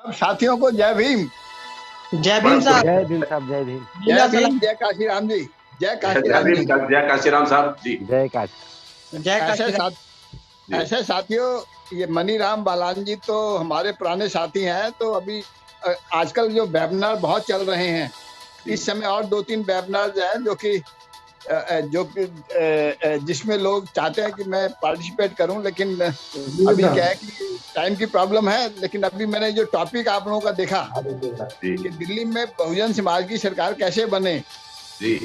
सब साथियों को जय भीम। जय भीम साहब। जय भीम साहब, जय भीम। जय भीम, जय काशीराम जी, जय काशीराम जी, जय काशीराम साहब जी, जय काशी। जय काशीराम। ऐसे साथियों, ये मनीराम बालान जी तो हमारे पुराने साथी हैं। तो अभी आजकल जो वेबिनार बहुत चल रहे हैं, इस समय और 2-3 वेबिनार हैं जो कि जिसमें लोग चाहते हैं कि मैं पार्टिसिपेट करूं, लेकिन अभी क्या है कि टाइम की प्रॉब्लम है। लेकिन अभी मैंने जो टॉपिक आप लोगों का देखा कि दिल्ली में बहुजन समाज की सरकार कैसे बने जी,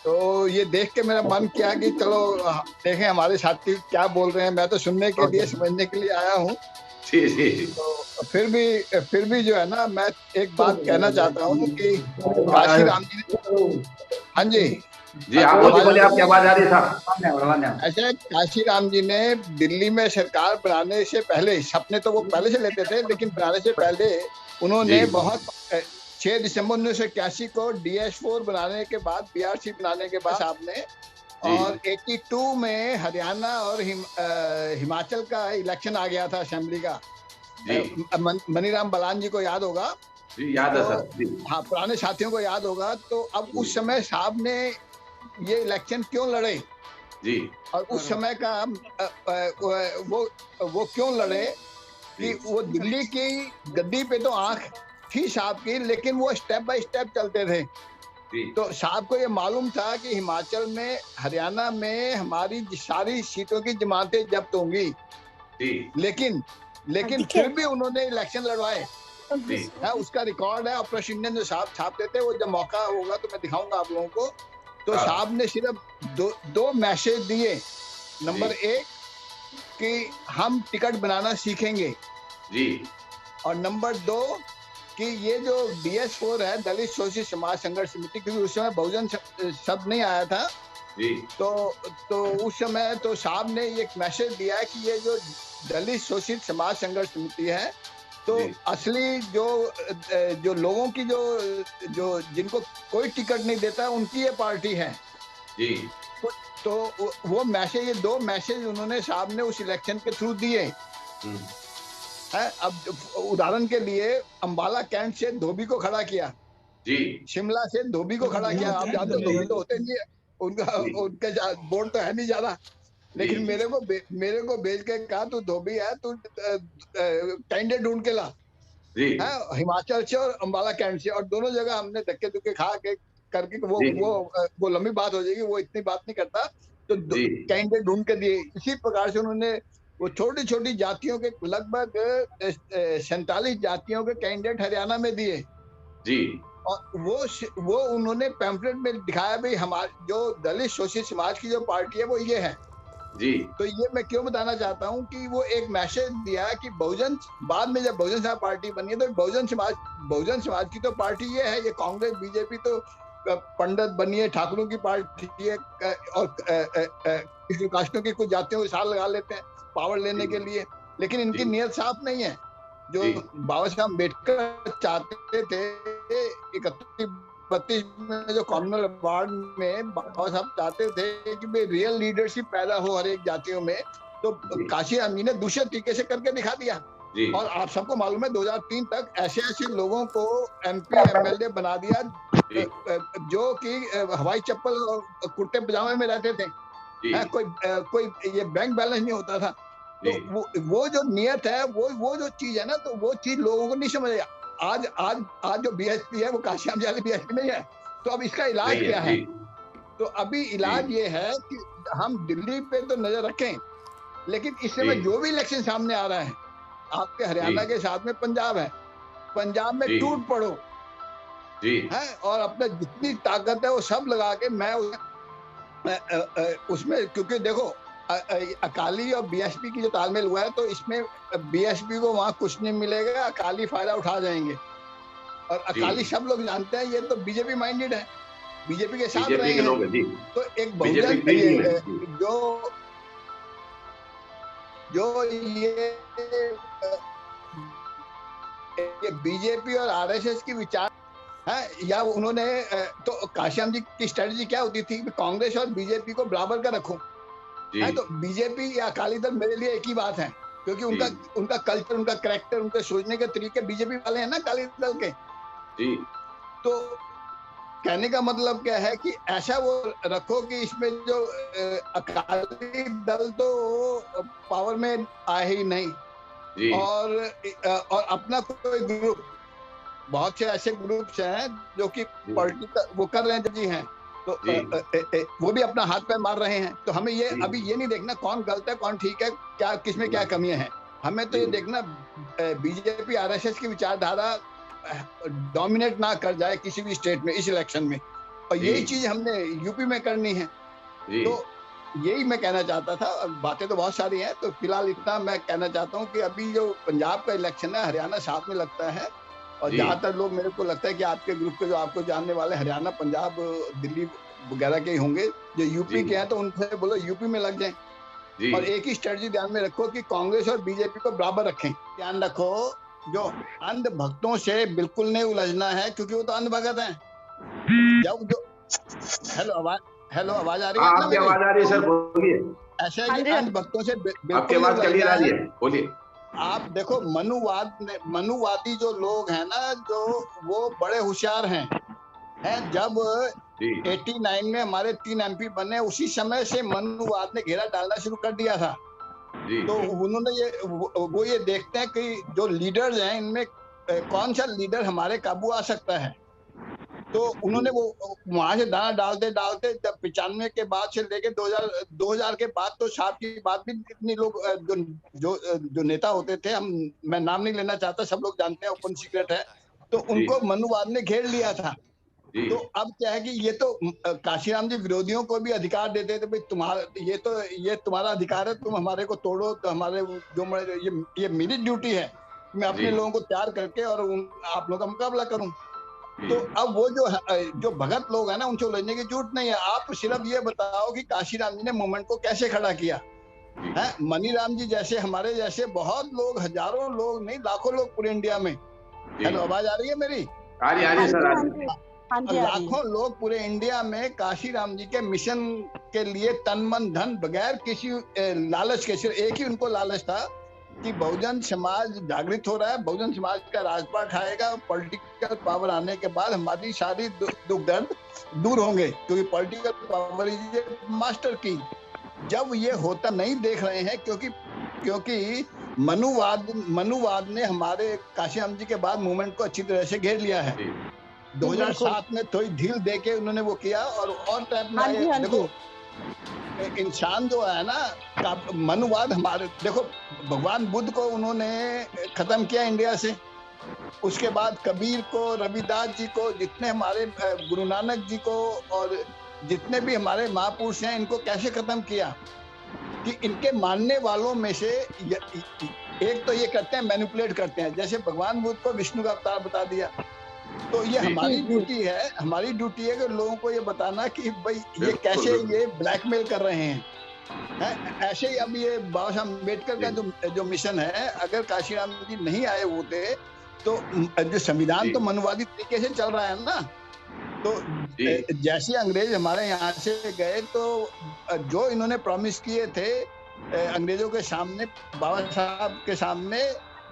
तो ये देख के मेरा मन किया कि चलो देखें हमारे साथी क्या बोल रहे हैं। मैं तो सुनने के लिए, समझने के लिए आया हूँ। तो फिर भी जो है ना, मैं एक बात कहना चाहता हूँ कि काशीराम जी, हाँ जी जी आप बोलिए, आपकी आवाज आ रही है साहब। ऐसे काशीराम जी ने दिल्ली में सरकार बनाने से पहले, सपने तो वो पहले से लेते थे, लेकिन बनाने से पहले उन्होंने बहुत 6 दिसंबर 1981 को DS4 बनाने के बाद, BRC बनाने के बाद आपने, और 82 में हरियाणा और हिमाचल का इलेक्शन आ गया था असेंबली का। मनीराम बालान जी को याद होगा जी, याद है सर जी। हाँ, पुराने साथियों को याद होगा। तो अब उस समय साहब ने ये इलेक्शन क्यों लड़े जी, और उस समय का वो क्यों लड़े कि वो दिल्ली की गद्दी पे तो आंख थी साहब की, लेकिन वो स्टेप बाय स्टेप चलते थे। तो साहब को ये मालूम था कि हिमाचल में, हरियाणा में हमारी सारी सीटों की जमानतें जब्त होंगी, लेकिन फिर भी उन्होंने इलेक्शन लड़वाए। उसका रिकॉर्ड है, ऑपरेशन इंडियन जो साहब छापते थे, वो जब मौका होगा तो मैं दिखाऊंगा आप लोगों को। तो साहब ने सिर्फ दो मैसेज दिए। नंबर 1 कि हम टिकट बनाना सीखेंगे जी, और नंबर 2 कि ये जो DS4 है, दलित शोषित समाज संघर्ष समिति, क्योंकि उस समय बहुजन शब्द नहीं आया था जी। तो उस समय तो साहब ने एक मैसेज दिया है कि ये जो दलित शोषित समाज संघर्ष समिति है, तो असली जो लोगों की जो जिनको कोई टिकट नहीं देता, उनकी ये पार्टी है जी। तो वो मैसेज, ये 2 मैसेज उन्होंने साहब ने उस इलेक्शन के थ्रू दिए है। अब उदाहरण के लिए अंबाला कैंट से धोबी को खड़ा किया जी, शिमला से धोबी को खड़ा किया। आप जानते हो धोबी तो होते नहीं है, उनका बोर्ड तो है नहीं ज्यादा, लेकिन मेरे को भेज के कहा तू धोबी है, तू कैंडिडेट ढूंढ के ला है, हिमाचल से और अंबाला कैंट से। और दोनों जगह हमने धक्के धुक्के खा के करके वो लंबी बात हो जाएगी, वो इतनी बात नहीं करता। तो कैंडिडेट ढूंढ के दिए। इसी प्रकार से उन्होंने वो छोटी छोटी जातियों के लगभग 47 जातियों के कैंडिडेट हरियाणा में दिए जी। और वो उन्होंने पैम्फलेट में दिखाया भाई हमारे जो दलित शोषित समाज की जो पार्टी है वो ये है जी। तो ये मैं क्यों बताना चाहता हूँ कि वो एक मैसेज दिया कि बहुजन, बाद में जब बहुजन समाज पार्टी बनी है, तो बहुजन समाज की तो पार्टी ये है। ये कांग्रेस बीजेपी तो पंडित बनी है, ठाकुरों की पार्टी है, और कास्टों की कुछ जातियों के साथ लगा लेते हैं पावर लेने के लिए, लेकिन इनकी नीयत साफ नहीं है। जो बाबा साहब अम्बेडकर चाहते थे 31-32 में जो कॉमनल अवार्ड में बाबा साहब चाहते थे कि भाई रियल लीडरशिप पैदा हो हर एक जातियों में, तो काशीराम जी ने दूसरे तरीके से करके दिखा दिया। और आप सबको मालूम है 2003 तक ऐसे लोगों को MP MLA बना दिया जो कि हवाई चप्पल और कुर्ते पजामे में रहते थे, कोई ये बैंक बैलेंस नहीं होता था। तो वो जो नियत है, वो जो चीज है ना, तो वो चीज लोगों को नहीं समझ आया। आज जो BHP है वो काशीराम जी वाली BHP नहीं है। तो अब इसका इलाज क्या है? तो अभी इलाज ये है कि हम दिल्ली पे तो नजर रखें, लेकिन इस समय जो भी इलेक्शन सामने आ रहा है, आपके हरियाणा के साथ में पंजाब है, पंजाब में टूट पड़ो है, और अपने जितनी ताकत है वो सब लगा के मैं उसमें, क्योंकि देखो अकाली और BHP की जो तालमेल हुआ है, तो इसमें BHP को वहां कुछ नहीं मिलेगा, अकाली फायदा उठा जाएंगे। और अकाली सब लोग जानते हैं ये तो बीजेपी माइंडेड है, बीजेपी के साथ रहे हैं। तो एक बहुजन जो ये बीजेपी और RSS की विचार है, या उन्होंने तो काशीराम जी की स्ट्रेटजी क्या होती थी? कांग्रेस और BJP को बराबर का रखूं है, तो BJP या अकाली दल मेरे लिए एक ही बात है। क्योंकि उनका उनका कल्चर, उनका कैरेक्टर, उनके सोचने के तरीके बीजेपी वाले हैं ना, अकाली दल के। जी तो कहने का मतलब क्या है कि ऐसा वो रखो कि इसमें जो अकाली दल तो पावर में आए ही नहीं, जी और अपना कोई ग्रुप, बहुत से ऐसे ग्रुप्स हैं जो कि पॉलिटिकल वो कर रहे हैं जी हैं, तो वो भी अपना हाथ पैर मार रहे हैं। तो हमें ये अभी ये नहीं देखना कौन गलत है कौन ठीक है, क्या किसमें क्या कमियां हैं। हमें तो ये देखना बीजेपी आरएसएस की विचारधारा डोमिनेट ना कर जाए किसी भी स्टेट में इस इलेक्शन में, और यही चीज हमने यूपी में करनी है। तो यही मैं कहना चाहता था। बातें तो बहुत सारी हैं, तो फिलहाल इतना मैं कहना चाहता हूँ कि अभी जो पंजाब का इलेक्शन है, हरियाणा साथ में लगता है, और ज्यादातर लोग, मेरे को लगता है कि आपके ग्रुप के जो आपको जानने वाले हरियाणा, पंजाब, दिल्ली वगैरह के ही होंगे। जो यूपी के हैं तो उनसे बोलो यूपी में लग जाएं, और एक ही स्ट्रेटजी ध्यान में रखो कि कांग्रेस और बीजेपी को बराबर रखें। ध्यान रखो जो अंध भक्तों से बिल्कुल नहीं उलझना है, क्योंकि वो तो अंध भगत हैं। जब जो हेलो आवाज आ रही है? आपकी आवाज आ रही है सर, बोलिए। ऐसे है कि अंध भक्तों से आपकी आवाज क्लियर आ रही है, बोलिए। आप देखो मनुवादी जो लोग हैं ना, जो वो बड़े होशियार हैं। जब 89 में हमारे 3 एमपी बने, उसी समय से मनुवाद ने घेरा डालना शुरू कर दिया था। तो उन्होंने वो ये देखते हैं कि जो लीडर्स हैं इनमें कौन सा लीडर हमारे काबू आ सकता है। तो उन्होंने वो वहां से दाना डालते डालते जब 95 के बाद से लेके 2000 के बाद, तो साहब की बात भी इतनी लोग जो नेता होते थे, मैं नाम नहीं लेना चाहता, सब लोग जानते हैं, ओपन सीक्रेट है, तो उनको मनुवाद ने घेर लिया था। तो अब क्या है कि ये तो काशीराम जी विरोधियों को भी अधिकार देते थे, भाई तुम्हारा ये तुम्हारा अधिकार है, तुम हमारे को तोड़ो, तो हमारे जो ये मेरी ड्यूटी है, मैं अपने लोगों को तैयार करके और आप लोगों का मुकाबला करूं। तो अब वो जो भगत लोग हैं ना, उनसे उलझने की जरूरत नहीं है। आप सिर्फ ये बताओ कि काशीराम जी ने मूवमेंट को कैसे खड़ा किया है। मनीराम जी जैसे, हमारे जैसे बहुत लोग, हजारों लोग नहीं लाखों लोग पूरे इंडिया में। हेलो, आवाज आ रही है मेरी? आ रही है सर। लाखों लोग पूरे इंडिया में काशीराम जी के मिशन के लिए तन मन धन, बगैर किसी लालच के, सिर्फ एक ही उनको लालच था कि बहुजन समाज जागृत हो रहा है, बहुजन समाज का राजपाट आएगा, पॉलिटिकल पावर आने के बाद हमारी सारी दुख दर्द दूर होंगे, क्योंकि पॉलिटिकल पावर इज मास्टर की। जब ये होता नहीं देख रहे हैं, क्योंकि मनुवाद ने हमारे काशीराम जी के बाद मूवमेंट को अच्छी तरह से घेर लिया है। 2007 में थोड़ी ढील देके उन्होंने वो किया, और टाइप में देखो इंसान जो है ना, मनुवाद हमारे, देखो भगवान बुद्ध को उन्होंने खत्म किया इंडिया से, उसके बाद कबीर को, रविदास जी को, जितने हमारे गुरु नानक जी को, और जितने भी हमारे महापुरुष हैं, इनको कैसे खत्म किया कि इनके मानने वालों में से एक तो ये करते हैं, मैनिपुलेट करते हैं। जैसे भगवान बुद्ध को विष्णु का अवतार बता दिया, तो ये हमारी ड्यूटी है कि लोगों को ये बताना कि भाई ये कैसे ये ब्लैकमेल कर रहे हैं। ऐसे ही अब ये बाबा साहब अम्बेडकर का जो मिशन है, अगर काशीराम जी नहीं आए होते तो जो संविधान तो मनुवादी तरीके से चल रहा है ना। तो जैसे अंग्रेज हमारे यहाँ से गए, तो जो इन्होंने प्रॉमिस किए थे अंग्रेजों के सामने, बाबा साहब के सामने,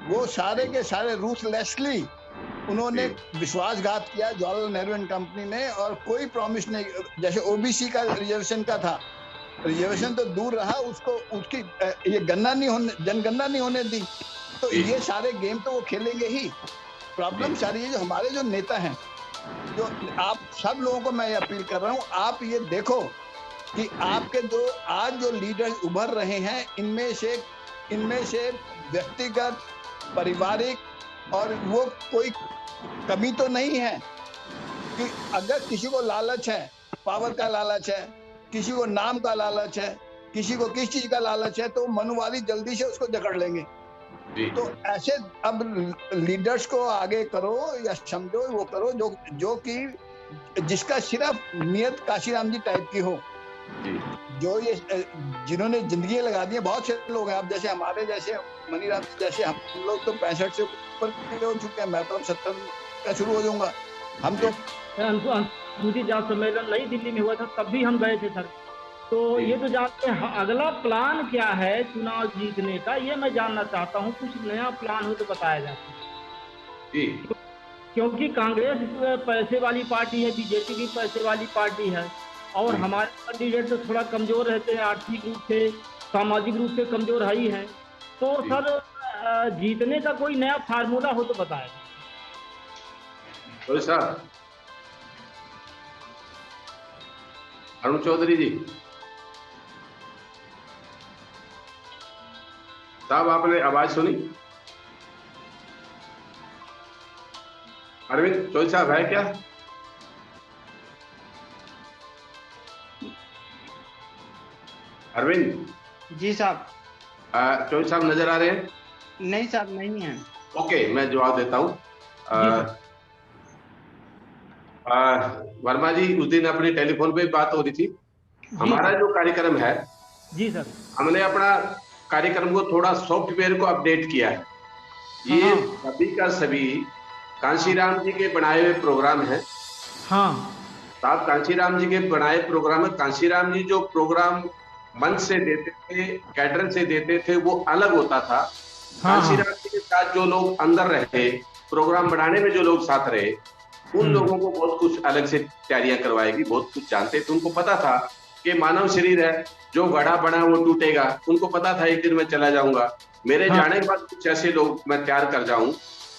वो सारे के सारे रूथलेसली उन्होंने विश्वासघात किया, जवाहरलाल नेहरू एंड कंपनी ने, और कोई प्रॉमिस नहीं। जैसे ओबीसी का रिजर्वेशन का था, रिजर्वेशन तो दूर रहा, उसकी ये जनगणना नहीं होने दी। तो ये सारे गेम तो वो खेलेंगे ही। प्रॉब्लम सारी है जो हमारे जो नेता हैं, जो आप सब लोगों को मैं अपील कर रहा हूँ, आप ये देखो कि आपके जो आज जो लीडर्स उभर रहे हैं, इनमें से व्यक्तिगत, पारिवारिक और वो कोई कमी तो नहीं है कि अगर किसी को लालच है, पावर का लालच है, किसी को नाम का लालच है, किसी को किस चीज का लालच है, तो मनुवादी जल्दी से उसको जकड़ लेंगे। तो ऐसे अब लीडर्स को आगे करो या समझो, वो करो जो कि जिसका सिर्फ नियत काशीराम जी टाइप की हो, जो ये जिन्होंने जिंदगी लगा दी है। बहुत से लोग हैं, अब जैसे हमारे जैसे मनीराम जैसे हम लोग तो 65 से ऊपर हो चुके हैं, मैं तो 70 का शुरू हो जाऊंगा। हम तो अनुसूचित जाति सम्मेलन नई दिल्ली में हुआ था, तब भी हम गए थे सर। तो जी। ये तो जानते हैं, अगला प्लान क्या है चुनाव जीतने का, ये मैं जानना चाहता हूँ। कुछ नया प्लान हो तो बताया जाए। जी क्योंकि कांग्रेस पैसे वाली पार्टी है, बीजेपी भी पैसे वाली पार्टी है, और जी हमारे कैंडिडेट तो थोड़ा कमजोर रहते हैं, आर्थिक रूप से सामाजिक रूप से कमजोर है ही है। तो जी। सर जीतने का कोई नया फार्मूला हो तो बताएं। तो साहब, अरुण चौधरी जी साहब, आपने आवाज सुनी? अरविंद चौधरी साहब है क्या? अरविंद जी साहब। चौधरी साहब नजर आ रहे हैं? नहीं साहब, नहीं है। ओके, मैं जवाब देता हूँ। जी सर। वर्मा जी, उस दिन अपनी टेलीफोन पे बात हो रही थी। जी हमारा सर। जो कार्यक्रम है, जी सर। हमने अपना कार्यक्रम को थोड़ा सॉफ्टवेयर को अपडेट किया है। ये हाँ सभी का सभी कांशीराम जी के बनाए हुए प्रोग्राम है। हाँ साहब, कांशीराम जी के बनाए प्रोग्राम है। कांशीराम जी जो प्रोग्राम मंच से देते थे, कैडर से देते थे, वो अलग होता था। हाँ हाँ। कांशीराम जी के साथ जो लोग अंदर रहे, प्रोग्राम बनाने में जो लोग साथ रहे, उन लोगों को बहुत कुछ अलग से तैयारियां करवाएगी। बहुत कुछ जानते थे, उनको पता था कि मानव शरीर है, जो गढ़ा बना वो टूटेगा। उनको पता था एक दिन मैं चला जाऊंगा, मेरे हाँ। जाने के बाद कुछ ऐसे लोग मैं तैयार कर जाऊं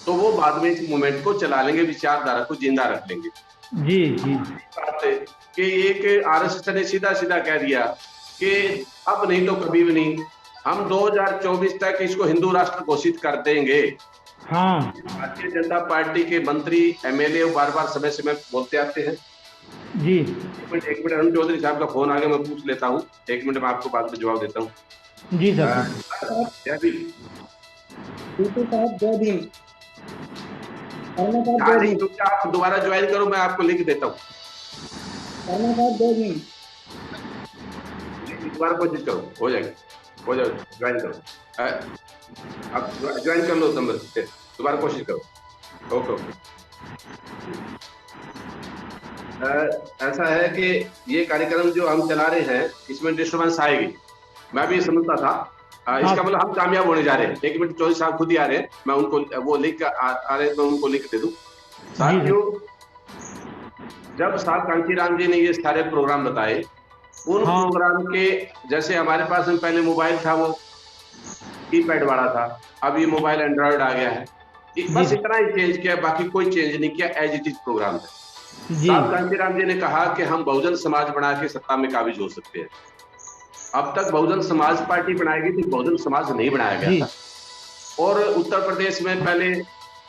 तो वो बाद में इस मूवमेंट को चला लेंगे, विचारधारा को जिंदा रख लेंगे। जी जी। बात है कि एक आरएसएस ने सीधा सीधा कह दिया कि अब नहीं तो कभी भी नहीं, हम 2024 तक इसको हिंदू राष्ट्र घोषित कर देंगे। हाँ भारतीय जनता पार्टी के मंत्री एमएलए बार बार समय समय बोलते आते हैं। जी। एक मिनट अरुण चौधरी साहब का फोन आ गया, मैं पूछ लेता हूँ। एक मिनट में आपको बाद में जवाब देता हूँ। जी सर। जय भीम। साहब जय भीम। हाँ, नहीं, क्योंकि आप दोबारा ज्वाइन करो, मैं आपको लिख देता हूँ। जय भीम। दोबारा कोशिश करो, हो जाएगा, हो जाएगा, ज्वाइन करो। आप ज्वाइन कर लो नंबर, दोबारा कोशिश करो। Okay okay. ऐसा है कि ये कार्यक्रम जो हम चला रहे हैं, इसमें डिस्टर्बेंस आएगी, मैं भी समझता था। इसका मतलब हम कामयाब होने जा रहे हैं। एक मिनट, चौधरी साहब खुद ही आ रहे हैं, मैं उनको वो लिख आ रहे हैं, तो उनको लिख दे दूं। साथियों, जब साहब कांशीराम जी ने ये सारे प्रोग्राम बताए, उन प्रोग्राम के जैसे हमारे पास में पहले मोबाइल था, वो कीपैड वाला था, अब ये मोबाइल एंड्रॉइड आ गया है। बस इतना ही चेंज किया, बाकी कोई चेंज नहीं किया, एज इट इज प्रोग्राम है। साहब कांशीराम जी ने कहा कि हम बहुजन समाज बना के सत्ता में काबिज हो सकते हैं। अब तक बहुजन समाज पार्टी बनाएगी थी, बहुजन समाज नहीं बनाया गया था। और उत्तर प्रदेश में पहले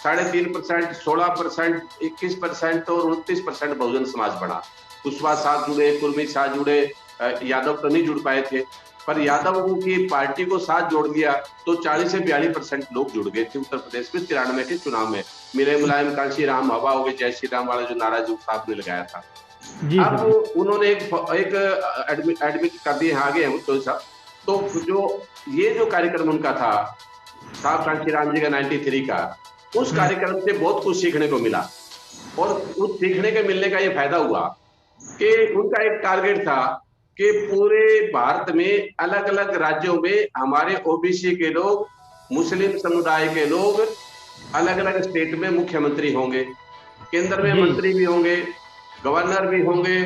3.5%, 16%, 21% और 29% बहुजन समाज बना। कुशवाहा साथ जुड़े, कुर्मी साथ जुड़े, यादव तो नहीं जुड़ पाए थे, पर यादव की पार्टी को साथ जोड़ दिया तो 40 से 42% लोग जुड़ गए थे उत्तर प्रदेश में 93 के चुनाव में। मिले मुलायम कांशीराम हवा हो गए, जय श्री राम वाला जो नारा जो साहब ने लगाया था। अब उन्होंने एक एडमिट कर दिए, आगे हैं तो साहब। तो जो ये जो कार्यक्रम उनका था, साहब कांशीराम जी का 93 का, उस कार्यक्रम से बहुत कुछ सीखने को मिला। और उस सीखने के मिलने का ये फायदा हुआ कि उनका एक टारगेट था कि पूरे भारत में अलग अलग राज्यों में हमारे ओबीसी के लोग, मुस्लिम समुदाय के लोग अलग अलग स्टेट में मुख्यमंत्री होंगे, केंद्र में मंत्री भी होंगे, गवर्नर भी होंगे,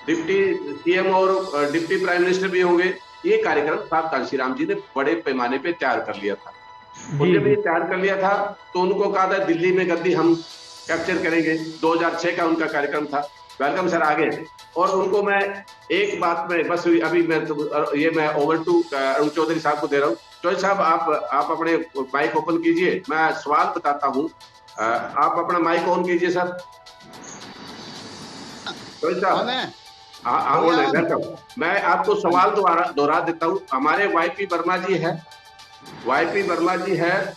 डिप्टी सीएम और डिप्टी प्राइम मिनिस्टर भी होंगे। ये कार्यक्रम साहब कांशीराम जी ने बड़े पैमाने पे तैयार कर लिया था। और जब ये तैयार कर लिया था तो उनको कहा था दिल्ली में गद्दी हम कैप्चर करेंगे। 2006 का उनका कार्यक्रम था। वेलकम सर, आगे। और उनको मैं एक बात में बस अभी मैं ओवर टू अरुण चौधरी साहब को दे रहा हूँ। चौधरी साहब, आप अपने माइक ओपन कीजिए, मैं सवाल बताता हूँ। आप अपना माइक ऑन कीजिए सर। चौधरी साहब, हाँ, वेलकम। मैं आपको सवाल दोहरा देता हूँ। हमारे वाईपी वर्मा जी है, वाईपी वर्मा जी है,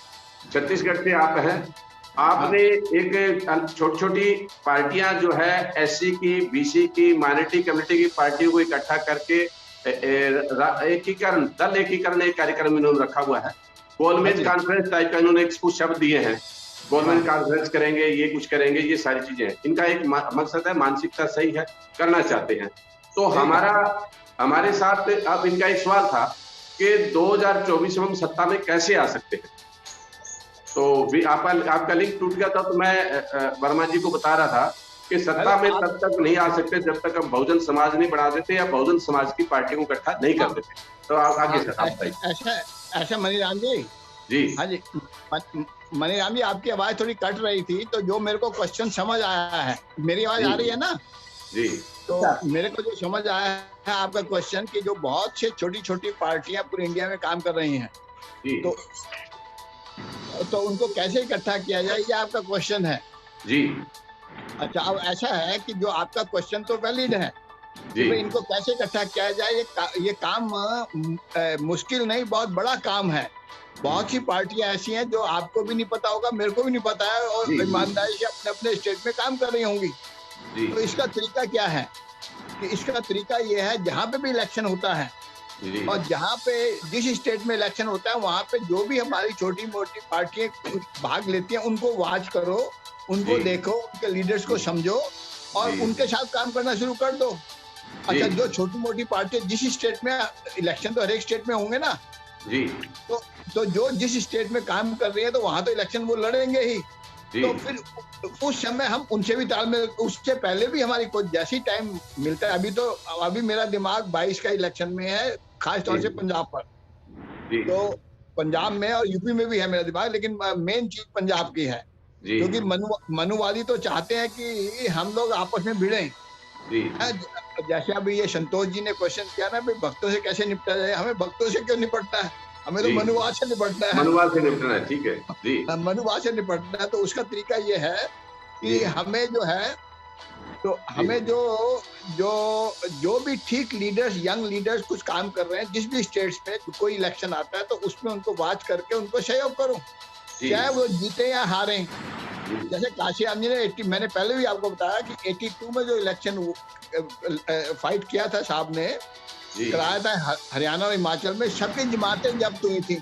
छत्तीसगढ़ से आप हैं। आपने एक छोटी छोटी पार्टियां जो है, एससी की, बीसी की, माइनॉरिटी कम्युनिटी की पार्टियों को इकट्ठा करके दल एकीकरण एक कार्यक्रम इन्होंने रखा हुआ है। गोलमेज कॉन्फ्रेंस टाइप का इन्होंने कुछ शब्द दिए हैं। गोलमेज कॉन्फ्रेंस करेंगे, ये कुछ करेंगे, ये सारी चीजें। इनका एक मकसद है, मानसिकता सही है, करना चाहते हैं। तो हमारा हमारे साथ अब इनका एक सवाल था कि 2024 में हम सत्ता में कैसे आ सकते हैं। तो भी आपका लिंक टूट गया था, तो मैं वर्मा जी को बता रहा था कि सत्ता में तब तक नहीं आ सकते जब तक हम बहुजन समाज नहीं बना देते या बहुजन समाज की पार्टियों को इकट्ठा नहीं कर देते। तो आप आगे सर आप बताइए। ऐसा मनीराम जी जी हाँ जी, मनीराम जी आपकी आवाज थोड़ी कट रही थी, तो जो मेरे को क्वेश्चन समझ आया है, मेरी आवाज आ रही है ना? जी तो मेरे को जो समझ आया है आपका क्वेश्चन कि जो बहुत से छोटी छोटी पार्टियां पूरे इंडिया में काम कर रही हैं, जी तो उनको कैसे इकट्ठा किया जाए, ये आपका क्वेश्चन है। जी अच्छा, अब ऐसा है कि जो आपका क्वेश्चन तो वैलिड है कि जी भाई इनको कैसे इकट्ठा किया जाए। ये काम मुश्किल नहीं, बहुत बड़ा काम है। बहुत सी पार्टियां ऐसी हैं जो आपको भी नहीं पता होगा, मेरे को भी नहीं पता है, और जी, जी। ईमानदारी से अपने अपने स्टेट में काम कर रही होंगी। जी तो इसका तरीका क्या है कि इसका तरीका ये है, जहाँ पे भी इलेक्शन होता है जी और जहाँ पे जिस स्टेट में इलेक्शन होता है, वहाँ पे जो भी हमारी छोटी मोटी पार्टियां भाग लेती हैं, उनको वॉच करो, उनको जी। देखो, उनके लीडर्स को समझो और जी। उनके साथ काम करना शुरू कर दो। अच्छा, जो छोटी मोटी पार्टी जिस स्टेट में इलेक्शन तो हर एक स्टेट में होंगे ना, जी तो जो जिस स्टेट में काम कर रही है तो वहां तो इलेक्शन वो लड़ेंगे ही। जी तो फिर उस समय हम उनसे भी तालमेल, उससे पहले भी हमारी कोई जैसी टाइम मिलता है, अभी मेरा दिमाग 22 का इलेक्शन में है, खास तौर से पंजाब पर। जी तो पंजाब में और यूपी में भी है मेरा दिमाग, लेकिन मेन चीज पंजाब की है, जी क्योंकि मनुवादी तो चाहते हैं कि हम लोग आपस में भिड़ें। जी जैसे अभी ये संतोष जी ने क्वेश्चन किया ना, भाई भक्तों से कैसे निपटा जाए, हमें भक्तों से क्यों निपटना है, हमें तो जी। मनुवाद से निपटना है। मनुवाद से निपटना है, ठीक है जी मनुवाद से निपटना है। तो उसका तरीका ये है कि जी। हमें जो है, तो हमें जो भी ठीक लीडर्स, यंग लीडर्स कुछ काम कर रहे हैं, जिस भी स्टेट्स में कोई इलेक्शन आता है, तो उसमें उनको वॉच करके उनको सहयोग करो, जी चाहे वो जीते या हारें। जी जैसे काशी राम जी ने मैंने पहले भी आपको बताया कि 82 में जो इलेक्शन फाइट किया था साहब ने, जी कराया था हरियाणा और हिमाचल में, सबकी जमातें जब्त हुई थी।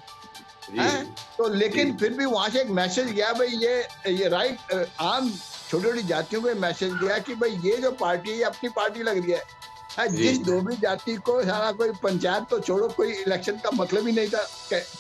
हैं? तो लेकिन जी। फिर भी वहां से एक मैसेज गया, भाई ये राइट, आम छोटी छोटी जातियों को मैसेज गया कि भाई ये जो पार्टी है, ये अपनी पार्टी लग रही है। जी। जिस धोबी जाति को सारा कोई पंचायत तो छोड़ो, कोई इलेक्शन का मतलब ही नहीं था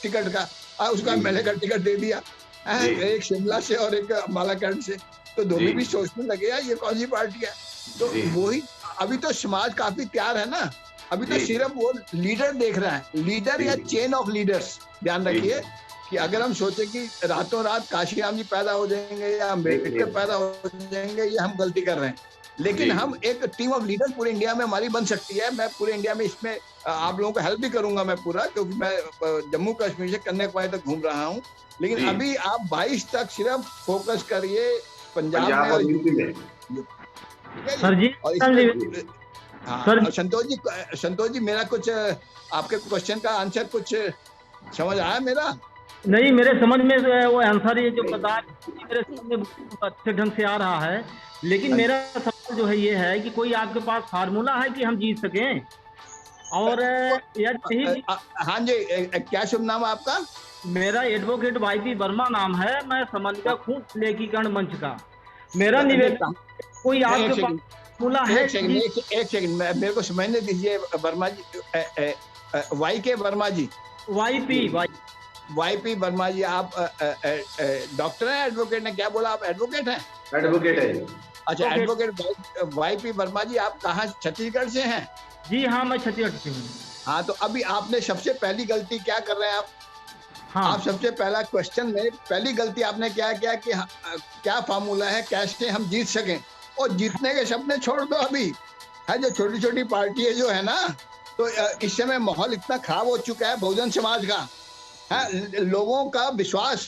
टिकट का, उसका जी। एमएलए का टिकट दे दिया, जी। एक शिमला से और एक मालाकंड से। तो धोबी जी। भी सोचने लगे यार ये कौन सी पार्टी है। तो जी। वही, अभी तो समाज काफी तैयार है ना, अभी तो जी। सिर्फ वो लीडर देख रहा है, लीडर जी। या चेन ऑफ लीडर्स। ध्यान जी। रखिए कि अगर हम सोचे कि रातों रात काशीराम जी पैदा हो जाएंगे या अम्बेडकर पैदा हो जाएंगे, ये हम गलती कर रहे हैं। लेकिन जी। हम एक टीम ऑफ लीडर पूरे इंडिया में हमारी बन सकती है। मैं पूरे इंडिया में इसमें आप लोगों को हेल्प भी करूंगा मैं पूरा, क्योंकि मैं जम्मू कश्मीर से कन्याकुमारी तक घूम रहा हूँ। लेकिन जी। अभी आप 22 तक सिर्फ फोकस करिए पंजाब में पंजाब और और यूपी में। ठीक है सर जी, और सर इसमें हाँ, सर- और संतोष जी मेरा कुछ आपके क्वेश्चन का आंसर कुछ समझ आया मेरा? नहीं, मेरे समझ में जो है वो आंसर ये जो बता मेरे समझ में बहुत अच्छे ढंग से आ रहा है। लेकिन मेरा सवाल जो है ये है कि कोई आपके पास फार्मूला है कि हम जीत सकें? और यही हाँ जी, क्या शुभ नाम है आपका? मेरा एडवोकेट वाईपी वर्मा नाम है, मैं समन्वित हूँ लेखीकरण मंच का। मेरा निवेदन, कोई आपके पास फार्मूला है? एक सेकंड मेरे को समझने दीजिए वर्मा जी, वाई के वर्मा जी, वाईपी वर्मा जी, आप डॉक्टर हैं, एडवोकेट ने क्या बोला, आप एडवोकेट हैं? एडवोकेट है। अच्छा, एडवोकेट वाईपी वर्मा जी, आप कहाँ, छत्तीसगढ़ से हैं? जी हाँ, मैं छत्तीसगढ़ से हूँ। हाँ, तो अभी आपने सबसे पहली गलती क्या कर रहे हैं आप? हाँ, आप सबसे पहला क्वेश्चन में पहली गलती आपने क्या किया कि क्या फार्मूला है, कैसे हम जीत सकें? और जीतने के सपने छोड़ दो अभी। है जो छोटी छोटी पार्टी जो है ना, तो इस समय माहौल इतना खराब हो चुका है बहुजन समाज का, है लोगों का विश्वास,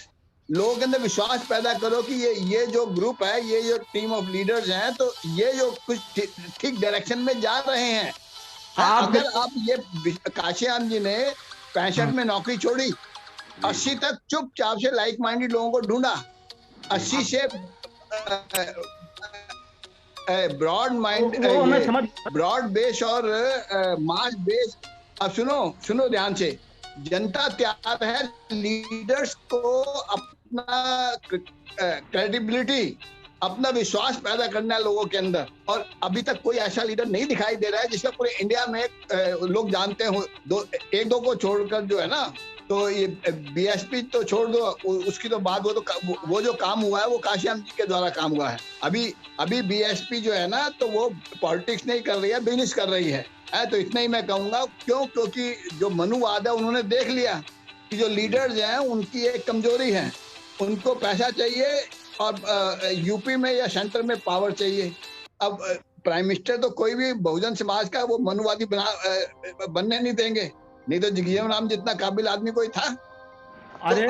लोगों के अंदर विश्वास पैदा करो कि ये जो ग्रुप है, ये जो टीम ऑफ लीडर्स हैं, तो ये जो कुछ ठीक डायरेक्शन में जा रहे हैं। अगर आप ये काशीराम जी ने 65 में नौकरी छोड़ी, 80 तक चुपचाप से लाइक माइंडेड लोगों को ढूंढा, 80 से ब्रॉड माइंड, ब्रॉड बेस और मास बेस। अब सुनो ध्यान से, जनता तैयार है लीडर्स को अपना क्रेडिबिलिटी अपना विश्वास पैदा करना है लोगों के अंदर। और अभी तक कोई ऐसा लीडर नहीं दिखाई दे रहा है जिसका पूरे इंडिया में लोग जानते हो। एक दो को छोड़कर जो है ना, तो ये बीएसपी तो छोड़ दो, उसकी तो बात, वो जो काम हुआ है वो काशियाम जी के द्वारा काम हुआ है। अभी बीएसपी जो है ना, तो वो पॉलिटिक्स नहीं कर रही है, बिजनेस कर रही है। तो इतना ही मैं कहूंगा। क्योंकि जो मनुवाद है उन्होंने देख लिया कि जो लीडर्स हैं उनकी एक कमजोरी है, उनको पैसा चाहिए और यूपी में या सेंटर में पावर चाहिए। अब प्राइम मिनिस्टर तो कोई भी बहुजन समाज का वो मनुवादी बनने नहीं देंगे, नहीं तो जगजीवन राम जितना काबिल आदमी कोई था। अरे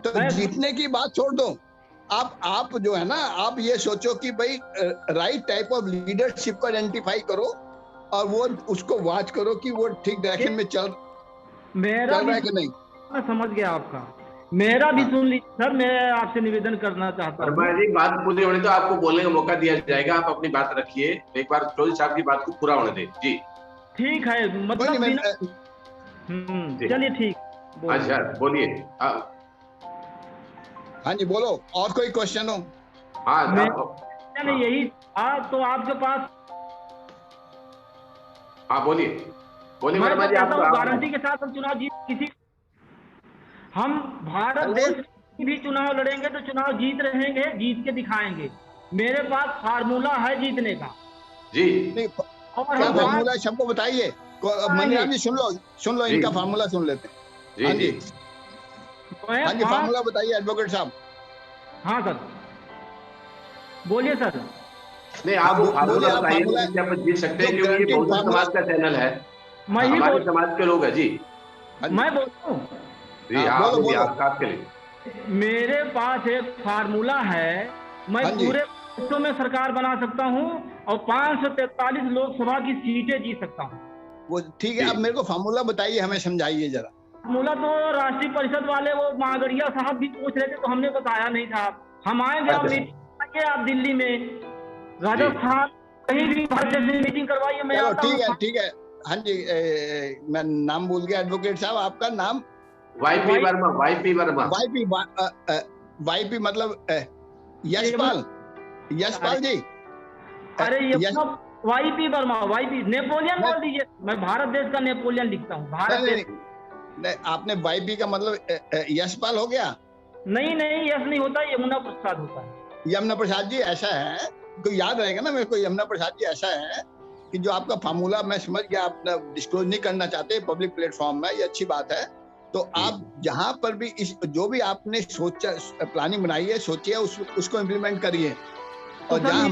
तो जीतने की बात छोड़ दो, आप जो है ना, आप ये सोचो कि भाई राइट टाइप ऑफ लीडरशिप को आइडेंटिफाई करो और वो उसको वॉच करो कि वो ठीक डायरेक्शन में चल रहा है कि नहीं। मैं समझ गया आपका, मेरा भी सुन लीजिए सर। मैं आपसे निवेदन करना चाहता हूँ। जी, बात पूरी होने तो आपको बोलने का मौका दिया जाएगा, आप अपनी बात रखिए। एक बार चौधरी साहब की बात को पूरा होने दें। जी ठीक है, मतलब चलिए ठीक। अच्छा बोलिए। हाँ जी बोलो, और कोई क्वेश्चन हो? हाँ यही तो आपके पास। हाँ बोलिए बोलिए। मैं गारंटी के साथ हम चुनाव जीत, किसी हम भारत देश में भी चुनाव लड़ेंगे तो चुनाव जीत रहेंगे, जीत के दिखाएंगे। मेरे पास फार्मूला है जीतने का। जी और क्या फार्मूला है सबको बताइए। मनीराम जी सुन लो इनका फार्मूला सुन लेते हैं। हाँ जी फार्मूला बताइए एडवोकेट साहब। हाँ सर बोलिए सर। नहीं आप जीत सकते हैं क्योंकि ये बहुजन समाज का चैनल है, हमारे समाज के लोग हैं। जी मैं बोलता हूँ। मेरे पास एक फार्मूला है, मैं पूरे विश्व में सरकार बना सकता हूँ और 543 लोकसभा की सीटें जीत सकता हूँ। वो ठीक है, अब मेरे को फार्मूला बताइए, हमें समझाइए जरा। फार्मूला तो राष्ट्रीय परिषद वाले वो मागड़िया साहब भी पूछ रहे थे तो हमने बताया नहीं था। हम आएंगे, आप मीटिंग, आप दिल्ली में, राजस्थान, कहीं भी मीटिंग करवाइए। मैं ठीक है। हाँ जी मैं नाम भूल गया एडवोकेट साहब, आपका नाम? वाईपी वर्मा। वाईपी मतलब यशपाल जी। अरे वाईपी वर्मा, वाईपी नेपोलियन बोल दीजिए। मैं भारत देश का नेपोलियन लिखता हूँ। भारत देश नहीं, आपने वाईपी का मतलब यशपाल हो गया? नहीं यश नहीं होता, यमुना प्रसाद होता है। यमुना प्रसाद जी ऐसा है, तो याद रहेगा ना मेरे को। यमुना प्रसाद जी ऐसा है कि जो आपका फार्मूला मैं समझ गया, आप डिस्क्लोज नहीं करना चाहते पब्लिक प्लेटफॉर्म में, ये अच्छी बात है। तो आप जहां पर भी जो भी आपने सोचा, प्लानिंग बनाई है, सोची है, उसको इम्प्लीमेंट करिए। और जहां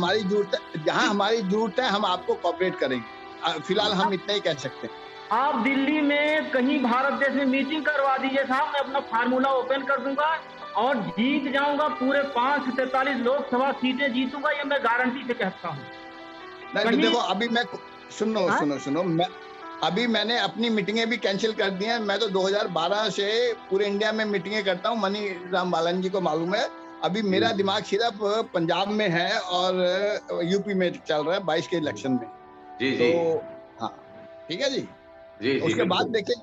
हमारी जरूरत है हम आपको कोऑपरेट करेंगे। फिलहाल हम इतना ही कह सकते हैं। आप दिल्ली में कहीं भारत देश में मीटिंग करवा दीजिए साहब, मैं अपना फार्मूला ओपन कर दूंगा और जीत जाऊंगा। पूरे 543 लोकसभा सीटें जीतूंगा, ये मैं गारंटी से कहता हूँ। नहीं देखो, अभी मैं सुनो अभी मैंने अपनी मीटिंगें भी कैंसिल कर दी हैं। मैं तो 2012 से पूरे इंडिया में मीटिंगें करता हूँ, मनीराम बालन जी को मालूम है। अभी मेरा दिमाग सिर्फ पंजाब में है और यूपी में चल रहा है 22 के इलेक्शन में। जी तो हाँ ठीक है जी। उसके बाद देखिए